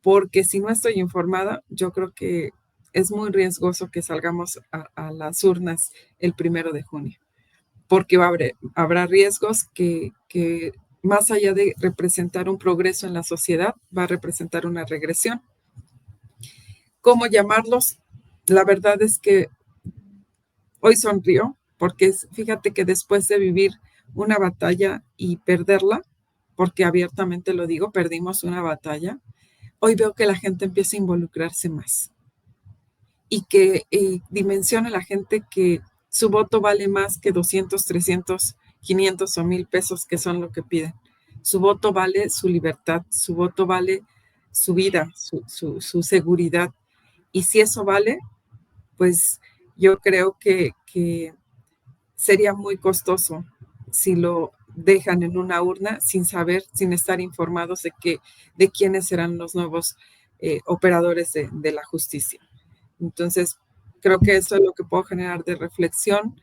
porque si no estoy informada, yo creo que es muy riesgoso que salgamos a las urnas el 1 de junio, porque habrá riesgos que más allá de representar un progreso en la sociedad, va a representar una regresión. ¿Cómo llamarlos? La verdad es que hoy sonrío, porque fíjate que después de vivir una batalla y perderla, porque abiertamente lo digo, perdimos una batalla, hoy veo que la gente empieza a involucrarse más y que dimensione la gente que su voto vale más que 200, 300, 500 o 1000 pesos, que son lo que piden. Su voto vale su libertad, su voto vale su vida, su seguridad. Y si eso vale, pues yo creo que sería muy costoso si lo dejan en una urna sin saber, sin estar informados de quiénes serán los nuevos operadores de la justicia. Entonces, creo que eso es lo que puedo generar de reflexión.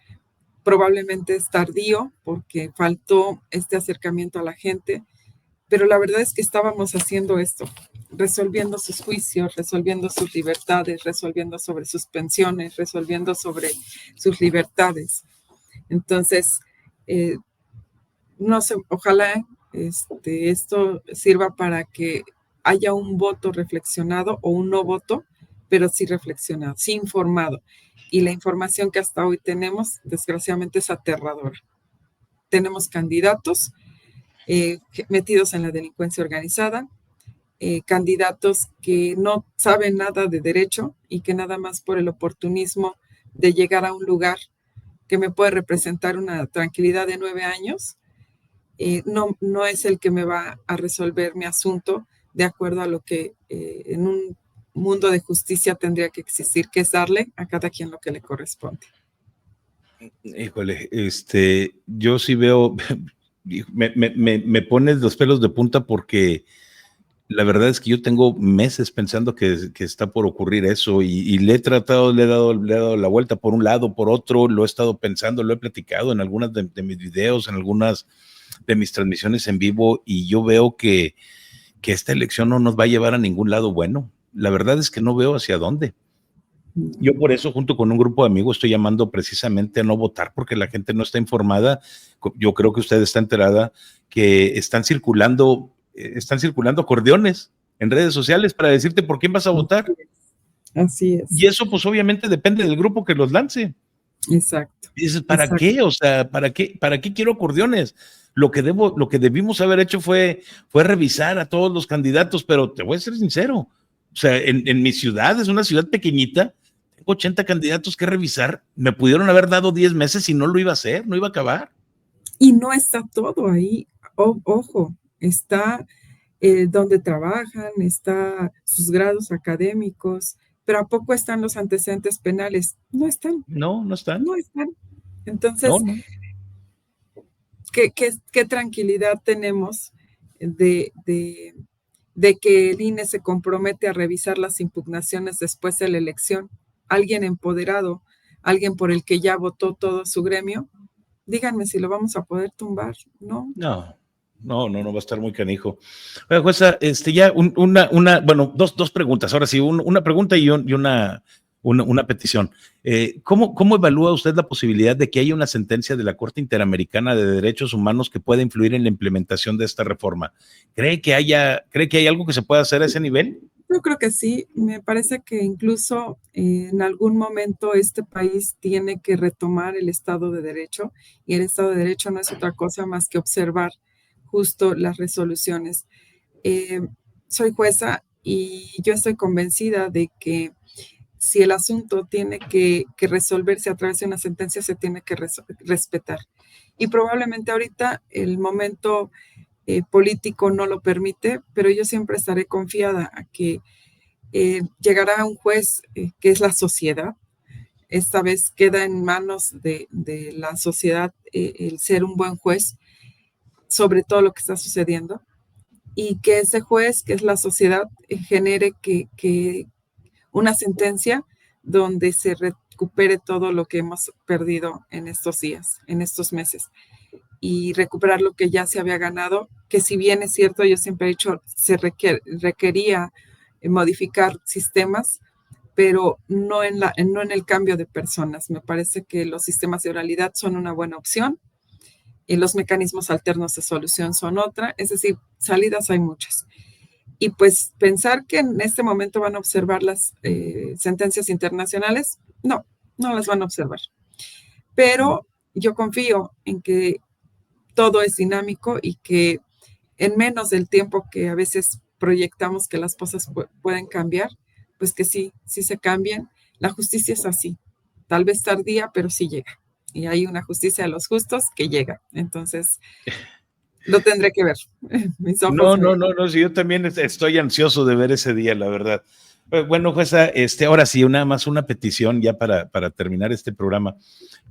Probablemente es tardío porque faltó este acercamiento a la gente, pero la verdad es que estábamos haciendo esto, resolviendo sus juicios, resolviendo sus libertades, resolviendo sobre sus pensiones, resolviendo sobre sus libertades. Entonces, no sé, ojalá esto sirva para que haya un voto reflexionado o un no voto, pero sí reflexionado, sí informado. Y la información que hasta hoy tenemos, desgraciadamente, es aterradora. Tenemos candidatos metidos en la delincuencia organizada, candidatos que no saben nada de derecho y que nada más por el oportunismo de llegar a un lugar que me puede representar una tranquilidad de 9 años, no es el que me va a resolver mi asunto de acuerdo a lo que en un mundo de justicia tendría que existir, que es darle a cada quien lo que le corresponde. Híjole, yo sí veo, me pones los pelos de punta porque la verdad es que yo tengo meses pensando que está por ocurrir eso y le he tratado, le he dado la vuelta por un lado, por otro, lo he estado pensando, lo he platicado en algunas de mis videos, en algunas de mis transmisiones en vivo y yo veo que esta elección no nos va a llevar a ningún lado bueno. La verdad es que no veo hacia dónde. Yo por eso, junto con un grupo de amigos, estoy llamando precisamente a no votar porque la gente no está informada. Yo creo que usted está enterada que están circulando acordeones en redes sociales para decirte por quién vas a votar. Así es. Y eso pues obviamente depende del grupo que los lance. Exacto. Y dices, ¿para qué? O sea, ¿para qué quiero acordeones? Lo que debimos haber hecho fue revisar a todos los candidatos, pero te voy a ser sincero. O sea, en mi ciudad, es una ciudad pequeñita, tengo 80 candidatos que revisar, me pudieron haber dado 10 meses y no lo iba a hacer, no iba a acabar. Y no está todo ahí, ojo, está donde trabajan, está sus grados académicos, pero ¿a poco están los antecedentes penales? No están, No, no están. no están. Entonces, No. ¿Qué tranquilidad tenemos de que el INE se compromete a revisar las impugnaciones después de la elección? Alguien empoderado, alguien por el que ya votó todo su gremio, díganme si lo vamos a poder tumbar, ¿no? No va a estar muy canijo. Oiga, jueza, ya bueno, dos preguntas. Ahora sí, una pregunta y una petición. ¿Cómo evalúa usted la posibilidad de que haya una sentencia de la Corte Interamericana de Derechos Humanos que pueda influir en la implementación de esta reforma? ¿Cree que hay algo que se pueda hacer a ese nivel? Yo creo que sí, me parece que incluso en algún momento este país tiene que retomar el Estado de Derecho, y el Estado de Derecho no es otra cosa más que observar justo las resoluciones. Soy jueza y yo estoy convencida de que si el asunto tiene que resolverse a través de una sentencia, se tiene que respetar. Y probablemente ahorita el momento político no lo permite, pero yo siempre estaré confiada a que llegará un juez que es la sociedad. Esta vez queda en manos de la sociedad el ser un buen juez sobre todo lo que está sucediendo, y que ese juez, que es la sociedad, genere que una sentencia donde se recupere todo lo que hemos perdido en estos días, en estos meses, y recuperar lo que ya se había ganado, que si bien es cierto, yo siempre he dicho, requería modificar sistemas, pero no en el cambio de personas. Me parece que los sistemas de oralidad son una buena opción y los mecanismos alternos de solución son otra, es decir, salidas hay muchas. Y pues pensar que en este momento van a observar las sentencias internacionales, no las van a observar. Pero yo confío en que todo es dinámico y que en menos del tiempo que a veces proyectamos que las cosas pueden cambiar, pues que sí se cambien. La justicia es así, tal vez tardía, pero sí llega. Y hay una justicia de los justos que llega. Entonces, lo tendré que ver. Mis ojos No, sí, yo también estoy ansioso de ver ese día, la verdad. Bueno, jueza, ahora sí, nada más una petición ya para terminar este programa.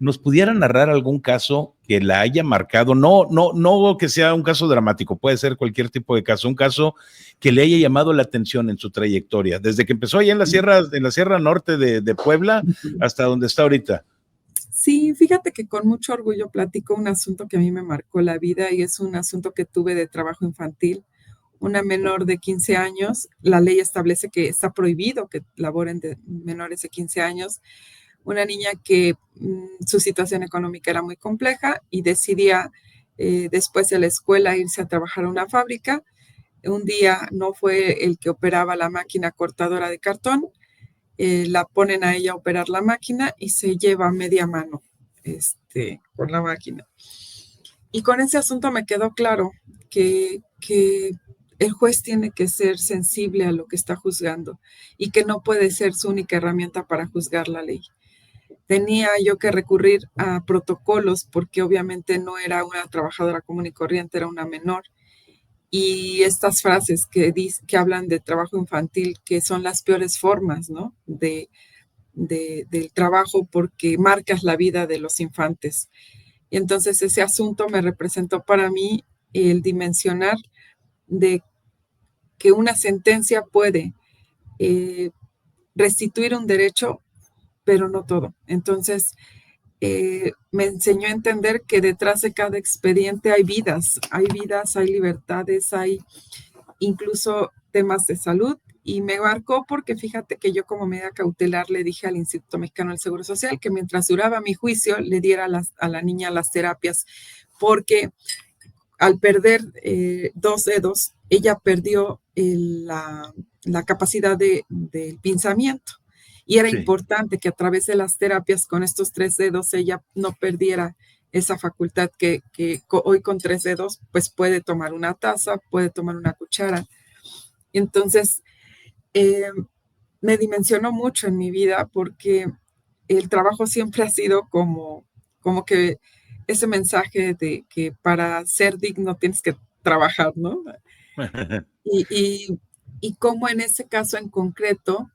¿Nos pudiera narrar algún caso que la haya marcado? No que sea un caso dramático, puede ser cualquier tipo de caso, un caso que le haya llamado la atención en su trayectoria, desde que empezó allá en la Sierra Norte de Puebla hasta donde está ahorita. Sí, fíjate que con mucho orgullo platico un asunto que a mí me marcó la vida, y es un asunto que tuve de trabajo infantil. Una menor de 15 años, la ley establece que está prohibido que laboren de menores de 15 años. Una niña que su situación económica era muy compleja y decidía después de la escuela irse a trabajar a una fábrica. Un día no fue el que operaba la máquina cortadora de cartón, la ponen a ella a operar la máquina y se lleva media mano con la máquina. Y con ese asunto me quedó claro que el juez tiene que ser sensible a lo que está juzgando y que no puede ser su única herramienta para juzgar la ley. Tenía yo que recurrir a protocolos porque obviamente no era una trabajadora común y corriente, era una menor. y estas frases que hablan de trabajo infantil, que son las peores formas, ¿no? Del trabajo porque marcas la vida de los infantes. Y entonces ese asunto me representó para mí el dimensionar de que una sentencia puede eh, restituir un derecho, pero no todo. Entonces, me enseñó a entender que detrás de cada expediente hay vidas, hay libertades, hay incluso temas de salud. Y me marcó porque fíjate que yo como medida cautelar le dije al Instituto Mexicano del Seguro Social que mientras duraba mi juicio le diera a la niña las terapias, porque al perder 2 dedos, ella perdió la capacidad del pensamiento. Y era Sí. importante que a través de las terapias con estos 3 dedos ella no perdiera esa facultad que hoy con 3 dedos pues puede tomar una taza, puede tomar una cuchara. Entonces, eh, me dimensionó mucho en mi vida porque el trabajo siempre ha sido como que ese mensaje de que para ser digno tienes que trabajar, ¿no? Y, y, y como en ese caso en concreto,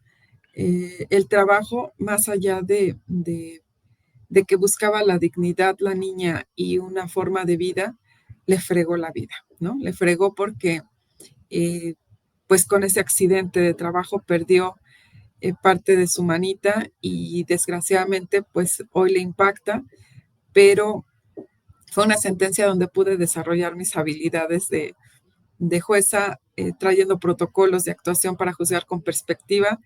el trabajo, más allá de que buscaba la dignidad la niña y una forma de vida, le fregó la vida, ¿no? Le fregó porque, eh, pues con ese accidente de trabajo perdió parte de su manita y desgraciadamente, pues hoy le impacta, pero fue una sentencia donde pude desarrollar mis habilidades de jueza, trayendo protocolos de actuación para juzgar con perspectiva.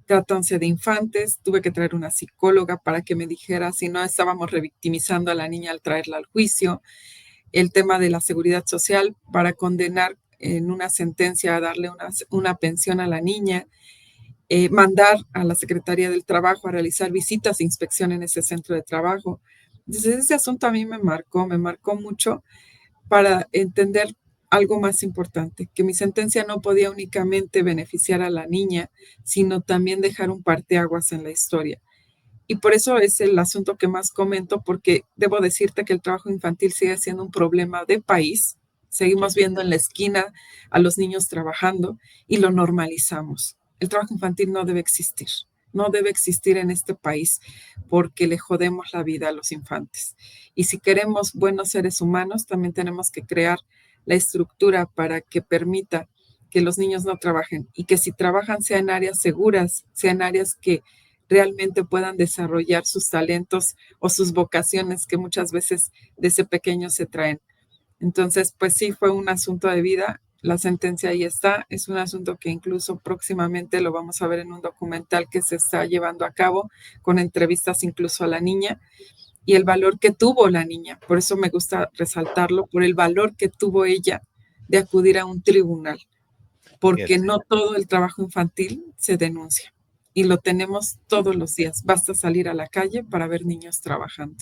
Tratándose de infantes, tuve que traer una psicóloga para que me dijera si no estábamos revictimizando a la niña al traerla al juicio. El tema de la seguridad social para condenar en una sentencia a darle una pensión a la niña. Mandar a la Secretaría del Trabajo a realizar visitas de inspección en ese centro de trabajo. Entonces, ese asunto a mí me marcó mucho para entender algo más importante, que mi sentencia no podía únicamente beneficiar a la niña, sino también dejar un parteaguas en la historia. Y por eso es el asunto que más comento, porque debo decirte que el trabajo infantil sigue siendo un problema de país. Seguimos Sí. viendo en la esquina a los niños trabajando y lo normalizamos. El trabajo infantil no debe existir, no debe existir en este país porque le jodemos la vida a los infantes. Y si queremos buenos seres humanos, también tenemos que crear la estructura para que permita que los niños no trabajen y que si trabajan sean áreas seguras, sean áreas que realmente puedan desarrollar sus talentos o sus vocaciones que muchas veces desde pequeños se traen. Entonces, pues sí, fue un asunto de vida. La sentencia ahí está. Es un asunto que incluso próximamente lo vamos a ver en un documental que se está llevando a cabo con entrevistas incluso a la niña y el valor que tuvo la niña. Por eso me gusta resaltarlo, por el valor que tuvo ella de acudir a un tribunal, porque Fíjate. no todo el trabajo infantil se denuncia y lo tenemos todos los días. Basta salir a la calle para ver niños trabajando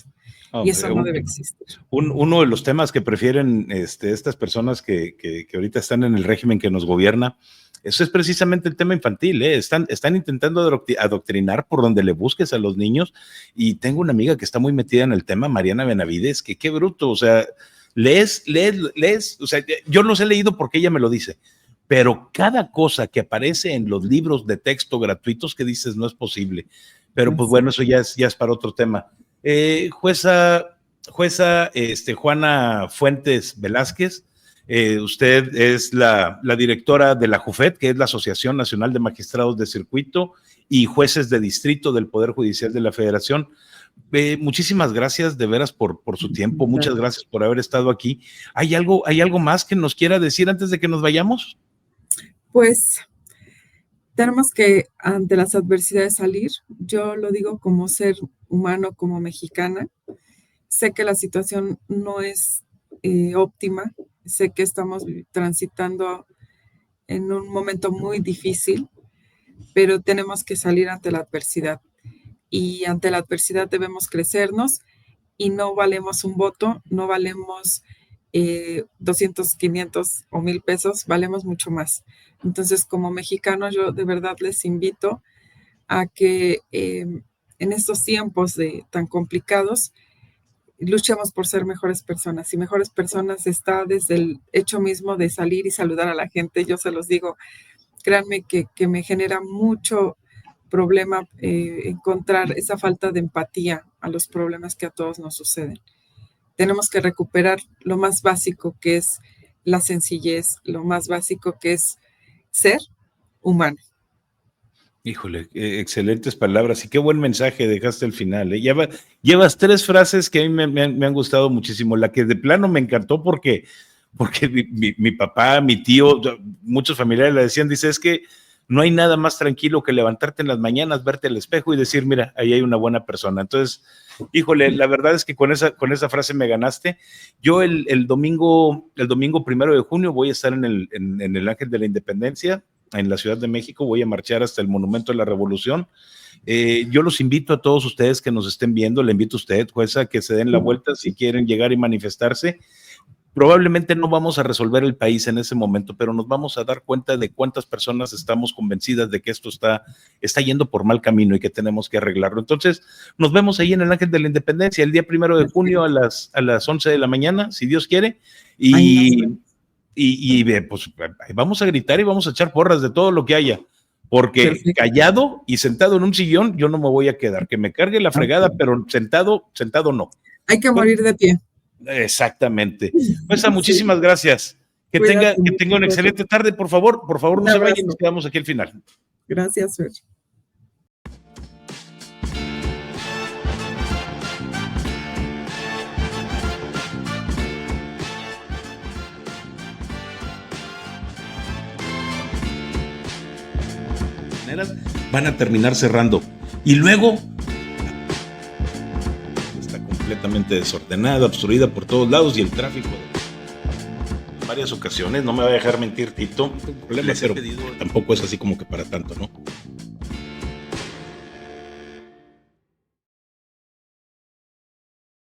y eso Hombre, no debe existir. uno de los temas que prefieren estas personas que ahorita están en el régimen que nos gobierna, eso es precisamente el tema infantil, ¿eh? Están intentando adoctrinar por donde le busques a los niños y tengo una amiga que está muy metida en el tema, Mariana Benavides, que qué bruto, o sea, lees, o sea, yo los he leído porque ella me lo dice, pero cada cosa que aparece en los libros de texto gratuitos que dices no es posible, pero pues Así. bueno, eso ya es para otro tema. Jueza Juana Fuentes Velázquez, usted es la directora de la JUFET, que es la Asociación Nacional de Magistrados de Circuito y Jueces de Distrito del Poder Judicial de la Federación. Muchísimas gracias de veras por su tiempo, muchas gracias por haber estado aquí. Hay algo más que nos quiera decir antes de que nos vayamos? Pues tenemos que ante las adversidades salir. Yo lo digo como ser humano, como mexicana. Sé que la situación no es óptima, sé que estamos transitando en un momento muy difícil, pero tenemos que salir ante la adversidad. Y ante la adversidad debemos crecernos y no valemos un voto, no valemos 200, 500 o 1000 pesos, valemos mucho más. Entonces, como mexicanos, yo de verdad les invito a que en estos tiempos tan complicados luchemos por ser mejores personas, y mejores personas está desde el hecho mismo de salir y saludar a la gente. Yo se los digo, créanme que me genera mucho problema encontrar esa falta de empatía a los problemas que a todos nos suceden. Tenemos que recuperar lo más básico, que es la sencillez, lo más básico, que es ser humano. Híjole, excelentes palabras y qué buen mensaje dejaste al final. Llevas 3 frases que a mí me han gustado muchísimo. La que de plano me encantó porque mi papá, mi tío, muchos familiares le decían, dice, es que no hay nada más tranquilo que levantarte en las mañanas, verte al espejo y decir, mira, ahí hay una buena persona. Entonces, híjole, la verdad es que con esa frase me ganaste. Yo el domingo 1 de junio voy a estar en el Ángel de la Independencia, en la Ciudad de México, voy a marchar hasta el Monumento de la Revolución. Yo los invito a todos ustedes que nos estén viendo, le invito a usted, jueza, que se den la vuelta si quieren llegar y manifestarse. Probablemente no vamos a resolver el país en ese momento, pero nos vamos a dar cuenta de cuántas personas estamos convencidas de que esto está yendo por mal camino y que tenemos que arreglarlo. Entonces, nos vemos ahí en el Ángel de la Independencia el día 1 de junio a las 11 de la mañana, si Dios quiere, y pues vamos a gritar y vamos a echar porras de todo lo que haya, porque callado y sentado en un sillón yo no me voy a quedar, que me cargue la fregada, pero sentado no. Hay que morir de pie. Exactamente. Pues muchísimas gracias. Que tenga una excelente tarde, por favor no se vayan, nos quedamos aquí al final. Gracias, Fer. Van a terminar cerrando y luego está completamente desordenada, obstruida por todos lados y el tráfico en varias ocasiones, no me va a dejar mentir Tito, el problema cero, tampoco es así como que para tanto, ¿no?